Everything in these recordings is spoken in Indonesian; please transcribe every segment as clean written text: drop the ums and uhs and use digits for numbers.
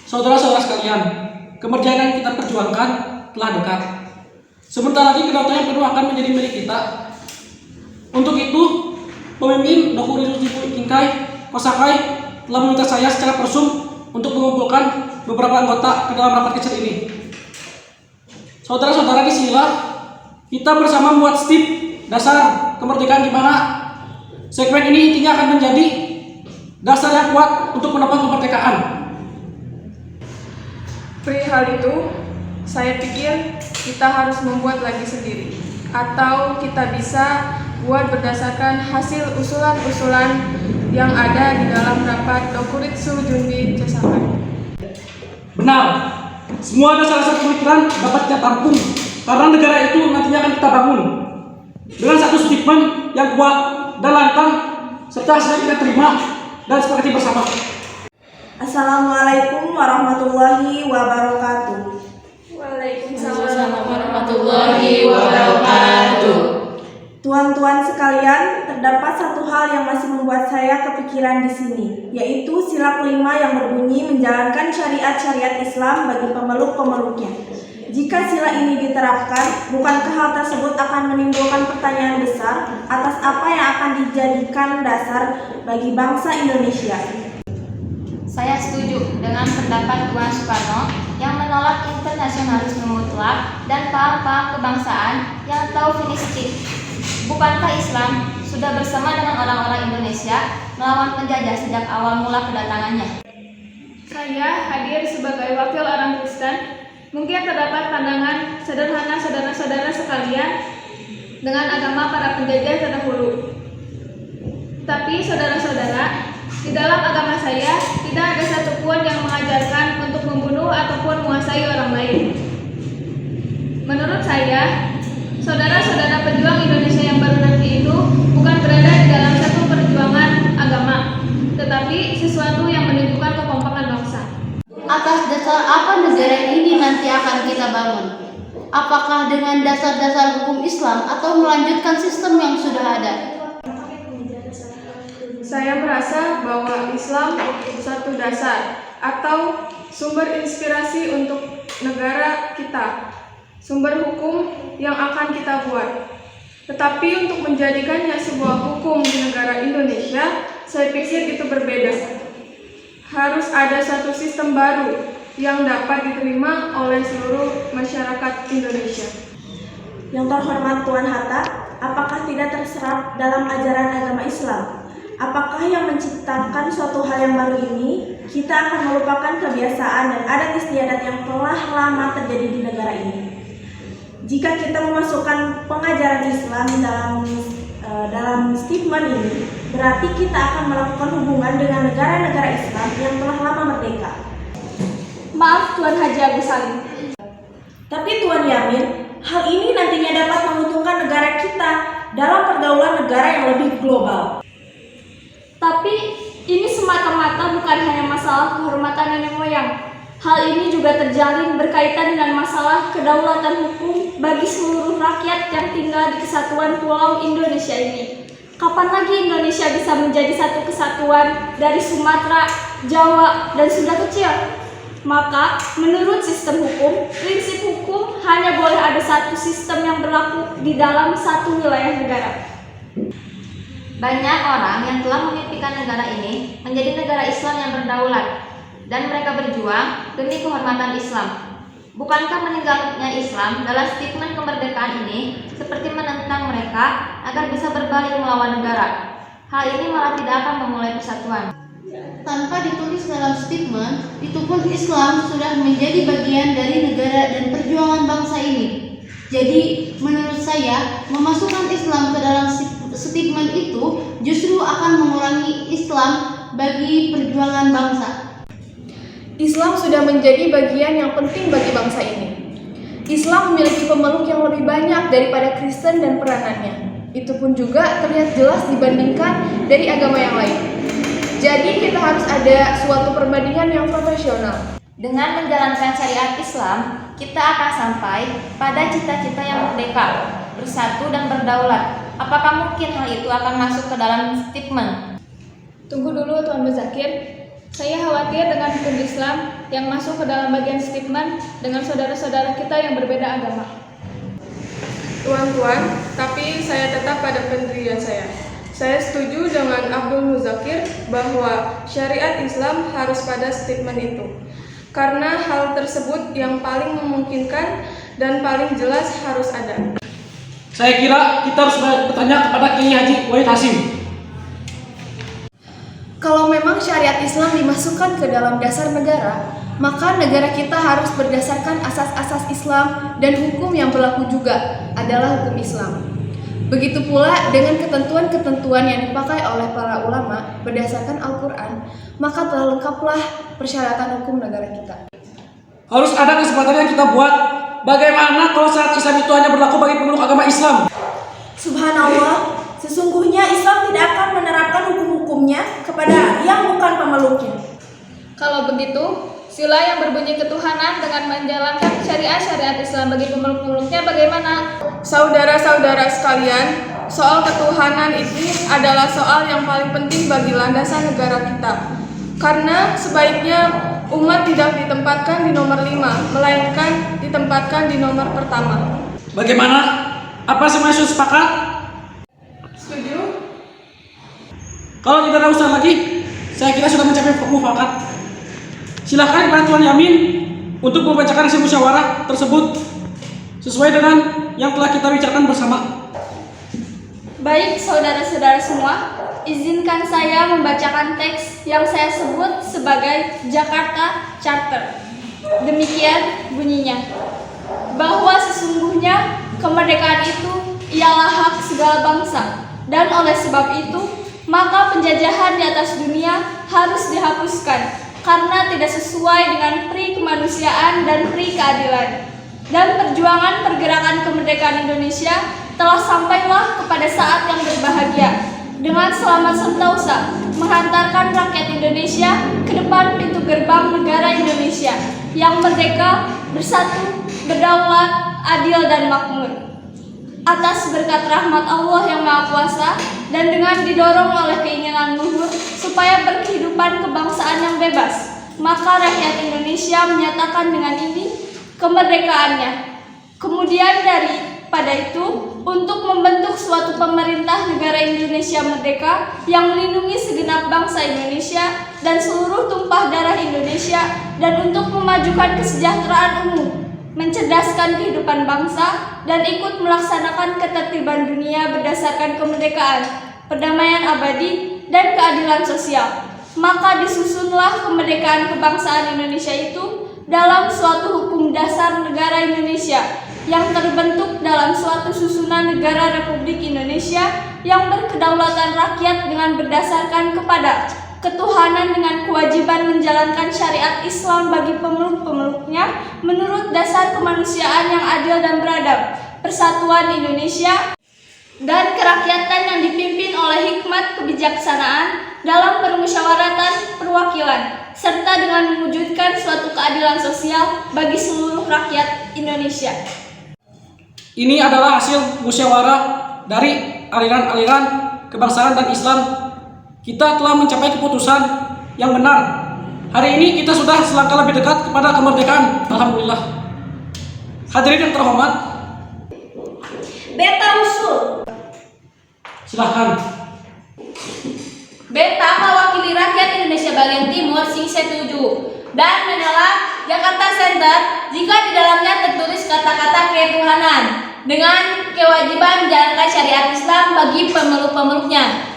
Saudara-saudara sekalian, kemerdekaan yang kita perjuangkan telah dekat. Sebentar lagi kedaulatan yang penuh akan menjadi milik kita. Untuk itu, pemimpin Dr. Zulkifli Kingkai Kosakai telah meminta saya secara personal untuk mengumpulkan beberapa anggota ke dalam rapat kecil ini. Saudara-saudara, disinilah kita bersama membuat stip dasar kemerdekaan, di mana segmen ini intinya akan menjadi dasar yang kuat untuk menopang kemerdekaan. Perihal itu, saya pikir kita harus membuat lagi sendiri, atau kita bisa buat berdasarkan hasil usulan-usulan yang ada di dalam rapat Dokuritsu Junbi Cosakai. Benar, semua dasar-dasar pemikiran dapat kita tampung karena negara itu nantinya akan kita bangun dengan satu statement yang kuat dan lantang serta hasilnya kita terima dan sepakati bersama. Assalamualaikum warahmatullahi wabarakatuh. Waalaikumsalam warahmatullahi wabarakatuh. Tuan-tuan sekalian, terdapat satu hal yang masih membuat saya kepikiran di sini, yaitu sila kelima yang berbunyi menjalankan syariat-syariat Islam bagi pemeluk-pemeluknya. Jika sila ini diterapkan, bukankah hal tersebut akan menimbulkan pertanyaan besar atas apa yang akan dijadikan dasar bagi bangsa Indonesia? Saya setuju dengan pendapat Tuan Soekarno yang menolak internasionalisme mutlak dan paham-paham kebangsaan yang taufinistik. Bukankah Islam sudah bersama dengan orang-orang Indonesia melawan penjajah sejak awal mula kedatangannya? Saya hadir sebagai wakil orang Kristen. Mungkin terdapat pandangan sederhana saudara-saudara sekalian dengan agama para penjajah terdahulu. Tapi saudara-saudara, di dalam agama saya tidak ada satupun yang mengajarkan untuk membunuh ataupun menguasai orang lain. Menurut saya, saudara-saudara pejuang Indonesia yang baru nanti itu bukan berada di dalam satu perjuangan agama, tetapi sesuatu yang menunjukkan kekompakan bangsa. Atas dasar apa negara ini nanti akan kita bangun? Apakah dengan dasar-dasar hukum Islam atau melanjutkan sistem yang sudah ada? Saya merasa bahwa Islam satu dasar atau sumber inspirasi untuk negara kita, sumber hukum yang akan kita buat. Tetapi untuk menjadikannya sebuah hukum di negara Indonesia, saya pikir itu berbeda. Harus ada satu sistem baru yang dapat diterima oleh seluruh masyarakat Indonesia. Yang terhormat Tuan Hatta, apakah tidak terserap dalam ajaran agama Islam? Apakah yang menciptakan suatu hal yang baru ini, kita akan melupakan kebiasaan dan adat istiadat yang telah lama terjadi di negara ini? Jika kita memasukkan pengajaran Islam dalam statement ini, berarti kita akan melakukan hubungan dengan negara-negara Islam yang telah lama merdeka. Maaf Tuan Haji Agus Salim. Tapi Tuan Yamin, hal ini nantinya dapat menguntungkan negara kita dalam pergaulan negara yang lebih global. Tapi ini semata-mata bukan hanya masalah kehormatan nenek moyang. Hal ini juga terjalin berkaitan dengan masalah kedaulatan hukum bagi seluruh rakyat yang tinggal di kesatuan Pulau Indonesia ini. Kapan lagi Indonesia bisa menjadi satu kesatuan dari Sumatera, Jawa, dan Sunda kecil? Maka, menurut sistem hukum, prinsip hukum hanya boleh ada satu sistem yang berlaku di dalam satu wilayah negara. Banyak orang yang telah memimpikan negara ini menjadi negara Islam yang berdaulat, dan mereka berjuang demi kehormatan Islam. Bukankah meninggalnya Islam dalam statement kemerdekaan ini seperti menentang mereka agar bisa berbalik melawan negara? Hal ini malah tidak akan memulai persatuan. Tanpa ditulis dalam statement, itu pun Islam sudah menjadi bagian dari negara dan perjuangan bangsa ini. Jadi, menurut saya, memasukkan Islam ke dalam statement itu justru akan mengurangi Islam bagi perjuangan bangsa. Islam sudah menjadi bagian yang penting bagi bangsa ini. Islam memiliki pemeluk yang lebih banyak daripada Kristen dan peranannya. Itu pun juga terlihat jelas dibandingkan dari agama yang lain. Jadi kita harus ada suatu perbandingan yang profesional. Dengan menjalankan syariat Islam, kita akan sampai pada cita-cita yang merdeka, bersatu dan berdaulat. Apakah mungkin hal itu akan masuk ke dalam statement? Tunggu dulu Tuan Muzakir. Saya khawatir dengan hukum Islam yang masuk ke dalam bagian statement dengan saudara-saudara kita yang berbeda agama. Tuan-tuan, tapi saya tetap pada pendirian saya. Saya setuju dengan Abdul Muzakir bahwa syariat Islam harus pada statement itu. Karena hal tersebut yang paling memungkinkan dan paling jelas harus ada. Saya kira kita harus bertanya kepada Kiai Haji Wahid Hasim. Kalau memang syariat Islam dimasukkan ke dalam dasar negara, maka negara kita harus berdasarkan asas-asas Islam dan hukum yang berlaku juga adalah hukum Islam. Begitu pula dengan ketentuan-ketentuan yang dipakai oleh para ulama berdasarkan Al-Quran, maka telah lengkaplah persyaratan hukum negara kita. Harus ada kesepakatan yang kita buat. Bagaimana kalau syariat Islam itu hanya berlaku bagi pemeluk agama Islam? Subhanallah, sesungguhnya Islam tidak akan menerapkan hukum-hukumnya kepada yang bukan pemeluknya. Kalau begitu, sila yang berbunyi ketuhanan dengan menjalankan syariat Islam bagi pemeluk-pemeluknya bagaimana? Saudara-saudara sekalian, soal ketuhanan ini adalah soal yang paling penting bagi landasan negara kita. Karena sebaiknya umat tidak ditempatkan di nomor 5, melainkan ditempatkan di nomor pertama. Bagaimana? Apa semuanya sudah sepakat? Setuju? Kalau tidak ada usaha lagi, saya kira sudah mencapai mufakat. Silakan kepada Tuan Yamin untuk membacakan hasil musyawarah tersebut sesuai dengan yang telah kita bicarakan bersama. Baik saudara-saudara semua, izinkan saya membacakan teks yang saya sebut sebagai Jakarta Charter. Demikian bunyinya, bahwa sesungguhnya kemerdekaan itu ialah hak segala bangsa, dan oleh sebab itu maka penjajahan di atas dunia harus dihapuskan karena tidak sesuai dengan pri kemanusiaan dan pri keadilan. Dan perjuangan pergerakan kemerdekaan Indonesia telah sampailah kepada saat yang berbahagia dengan selamat sentosa menghantarkan rakyat Indonesia ke depan pintu gerbang negara Indonesia yang merdeka, bersatu, berdaulat, adil dan makmur. Atas berkat rahmat Allah yang Maha Kuasa dan dengan didorong oleh keinginan luhur supaya berkehidupan kebangsaan yang bebas, maka rakyat Indonesia menyatakan dengan ini kemerdekaannya. Kemudian daripada itu, untuk membentuk suatu pemerintah negara Indonesia merdeka yang melindungi segenap bangsa Indonesia dan seluruh tumpah darah Indonesia, dan untuk memajukan kesejahteraan umum, mencerdaskan kehidupan bangsa, dan ikut melaksanakan ketertiban dunia berdasarkan kemerdekaan, perdamaian abadi, dan keadilan sosial. Maka disusunlah kemerdekaan kebangsaan Indonesia itu dalam suatu hukum dasar negara Indonesia yang terbentuk dalam suatu susunan negara Republik Indonesia yang berkedaulatan rakyat dengan berdasarkan kepada ketuhanan dengan kewajiban menjalankan syariat Islam bagi pemeluk-pemeluknya menurut dasar kemanusiaan yang adil dan beradab, persatuan Indonesia, dan kerakyatan yang dipimpin oleh hikmat kebijaksanaan dalam permusyawaratan perwakilan, serta dengan mewujudkan suatu keadilan sosial bagi seluruh rakyat Indonesia. Ini adalah hasil musyawarah dari aliran-aliran kebangsaan dan Islam. Kita telah mencapai keputusan yang benar. Hari ini kita sudah selangkah lebih dekat kepada kemerdekaan. Alhamdulillah. Hadirin yang terhormat, Beta usul. silahkan. Beta mewakili rakyat Indonesia bagian timur sing setuju dan menolak Jakarta Center jika di dalamnya tertulis kata-kata ketuhanan dengan kewajiban menjalankan syariat Islam bagi pemeluk-pemeluknya.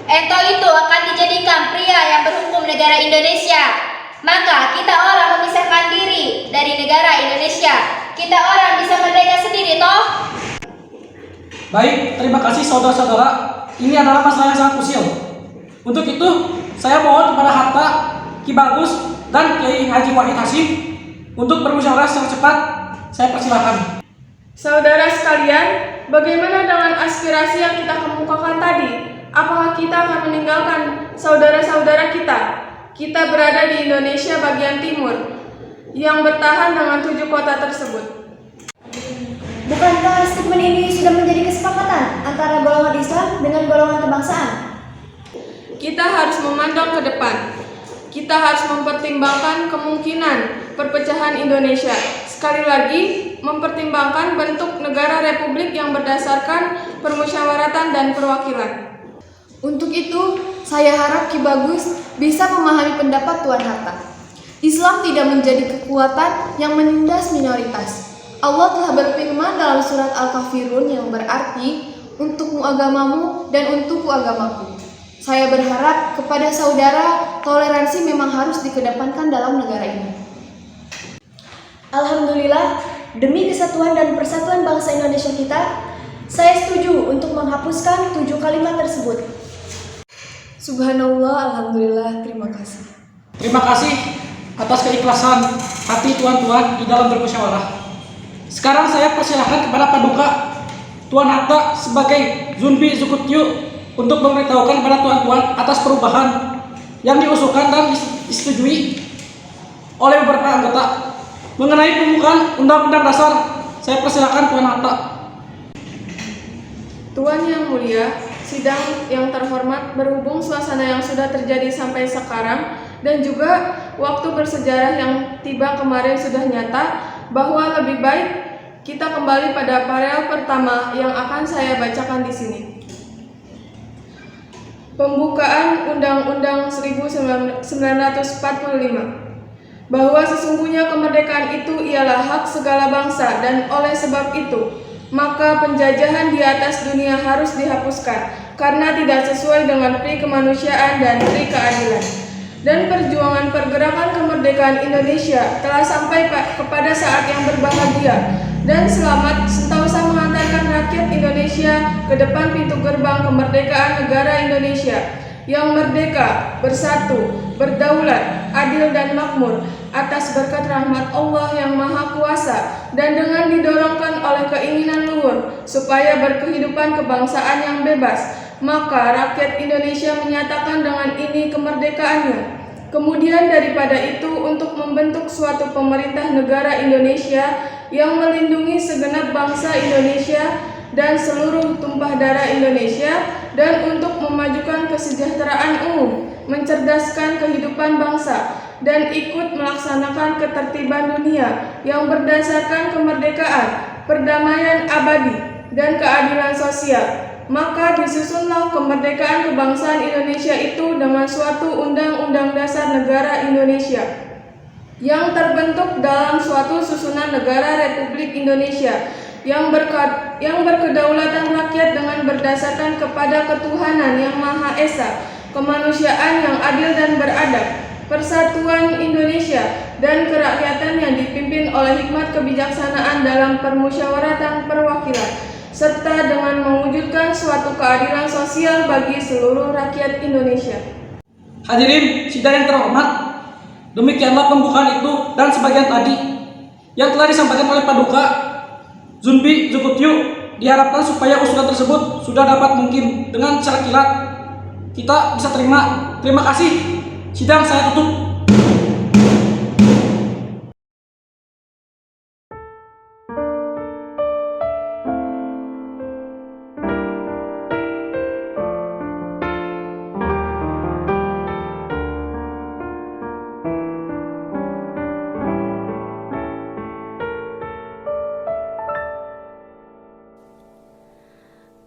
Ento itu akan dijadikan pria yang berhukum negara Indonesia. Maka kita orang memisahkan diri dari negara Indonesia. Kita orang bisa merdeka sendiri toh? Baik, terima kasih saudara-saudara. Ini adalah masalah yang sangat usil. Untuk itu, saya mohon kepada Hatta, Ki Bagus, dan Kiai Haji Wahid Hasim untuk bermusyawarah secara cepat. Saya persilakan. Saudara sekalian, bagaimana dengan aspirasi yang kita kemukakan tadi? Apakah kita akan meninggalkan saudara-saudara kita? Kita berada di Indonesia bagian timur yang bertahan dengan 7 kota tersebut. Bukankah statement ini sudah menjadi kesepakatan antara golongan Islam dengan golongan kebangsaan? Kita harus memandang ke depan. kita harus mempertimbangkan kemungkinan perpecahan Indonesia. Sekali lagi, mempertimbangkan bentuk negara republik yang berdasarkan permusyawaratan dan perwakilan. Untuk itu, saya harap Ki Bagus bisa memahami pendapat Tuan Hatta. Islam tidak menjadi kekuatan yang menindas minoritas. Allah telah berfirman dalam surat Al-Kafirun yang berarti, untukmu agamamu dan untukku agamaku. Saya berharap kepada saudara, toleransi memang harus dikedepankan dalam negara ini. Alhamdulillah, demi kesatuan dan persatuan bangsa Indonesia kita, saya setuju untuk menghapuskan 7 kalimat tersebut. Subhanallah, alhamdulillah, terima kasih. Terima kasih atas keikhlasan hati tuan-tuan di dalam bermusyawarah. Sekarang saya persilahkan kepada Paduka Tuan Hatta sebagai Zunbi Zukutyu untuk memberitahukan kepada tuan-tuan atas perubahan yang diusulkan dan disetujui oleh beberapa anggota mengenai pembukaan Undang-Undang Dasar. Saya persilakan Tuan Hatta. Tuan yang mulia, sidang yang terhormat, berhubung suasana yang sudah terjadi sampai sekarang dan juga waktu bersejarah yang tiba kemarin sudah nyata, bahwa lebih baik kita kembali pada parel pertama yang akan saya bacakan di sini. Pembukaan Undang-Undang 1945, bahwa sesungguhnya kemerdekaan itu ialah hak segala bangsa dan oleh sebab itu maka penjajahan di atas dunia harus dihapuskan karena tidak sesuai dengan pri kemanusiaan dan pri keadilan. Dan perjuangan pergerakan kemerdekaan Indonesia telah sampai kepada saat yang berbahagia dan selamat sentosa mengantarkan rakyat Indonesia ke depan pintu gerbang kemerdekaan negara Indonesia yang merdeka, bersatu, berdaulat, adil dan makmur atas berkat rahmat Allah yang Maha Kuasa dan dengan didorongkan oleh keinginan luhur supaya berkehidupan kebangsaan yang bebas, maka rakyat Indonesia menyatakan dengan ini kemerdekaannya. Kemudian daripada itu untuk membentuk suatu pemerintah negara Indonesia yang melindungi segenap bangsa Indonesia dan seluruh tumpah darah Indonesia dan untuk memajukan kesejahteraan umum, mencerdaskan kehidupan bangsa dan ikut melaksanakan ketertiban dunia yang berdasarkan kemerdekaan, perdamaian abadi dan keadilan sosial. Maka disusunlah kemerdekaan kebangsaan Indonesia itu dengan suatu Undang-Undang Dasar Negara Indonesia yang terbentuk dalam suatu susunan negara Republik Indonesia yang berkedaulatan rakyat dengan berdasarkan kepada ketuhanan yang Maha Esa, kemanusiaan yang adil dan beradab, persatuan Indonesia dan kerakyatan yang dipimpin oleh hikmat kebijaksanaan dalam permusyawaratan perwakilan, serta dengan mewujudkan suatu keadilan sosial bagi seluruh rakyat Indonesia. Hadirin sidang yang terhormat, demikianlah pembukaan itu dan sebagian tadi yang telah disampaikan oleh Paduka Zunbi Zukutyu. Diharapkan supaya usulan tersebut sudah dapat mungkin dengan cara kilat kita bisa terima. Terima kasih. Sidang saya tutup.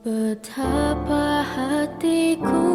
Betapa hatiku